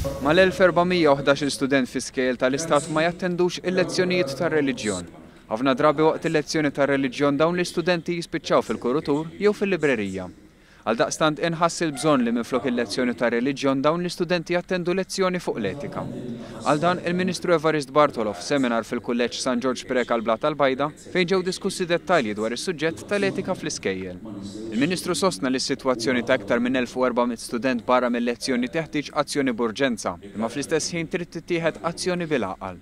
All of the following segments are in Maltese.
Mal-1411 student fi skejjel tal-istat ma jattendux il-lezzjonijiet tar-reliġjon. Ħafna drabi waqt il-lezzjoni tar-reliġjon dawn l-istudenti jispiċċaw fil-kurutur jew fil-librerija. Għaldaqstant inħass il-bżonn li minflok il-lezzjoni tar-reliġjon dawn l-istudenti jattendu lezzjoni fuq l-etika. Għal dan il-Ministru Evarist Bartolov seminar fil-Kulleġġ San George Prek għal Blat tal-Bajda fejn ġew diskussi dettalji dwar is-suġġett tal-etika fl-iskejjel. Il-Ministru sostna li s-sitwazzjoni ta' aktar minn 1400 student barra mill-lezzjoni teħtieġ azzjoni b'urġenza, imma fl-istess ħin trid tittieħed azzjoni bil-għaqal.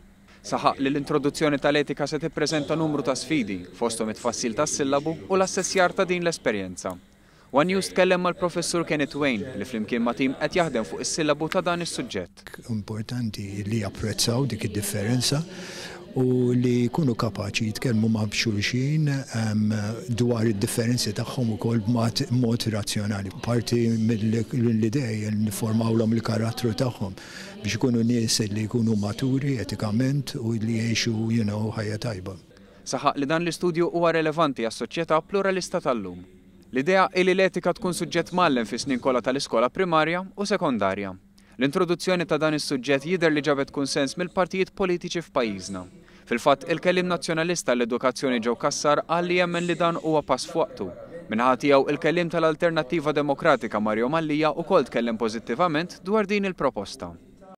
Saħaq li l-introduzzjoni tal-etika se tippreżenta numru ta' sfidi fosthom it-tfassil tas-sillabu u l-assessjar ta' din l-esperjenza. One News tkellem mal-Professur Kenneth Wayne li flimkien ma' tim qed jaħdem fuq is-sillabu ta' dan is-suġġett. Importanti li japprezzaw dik id-differenza u li jkunu kapaċi jitkellmu ma' xulxin dwar id-differenzi tagħhom ukoll b'mod razzjonali. Parti mill-idea niformawlhom il-karattru tagħhom biex ikunu nies li jkunu maturi etikament u li jgħixu ħajja tajba. Saħaq li dan l-istudju huwa relevanti għas-soċjetà pluralista tal-lum. L-idea li l-etika tkun suġġett mgħallem fi snin kollha tal-iskola primarja u sekondarja. L-introduzzjoni ta' dan is-suġġett jidher li ġabet kunsens mill-partijiet politiċi f'pajjiżna. Fil-fatt, il-kellim nazzjonalista l-edukazzjoni ġew Kassar qal li jemmen li dan huwa pass f'waqtu. Minħa tiegħu il-kellim tal-Alternattiva Demokratika Mario Mallija wkoll tkellem pożittivament dwar din il-proposta.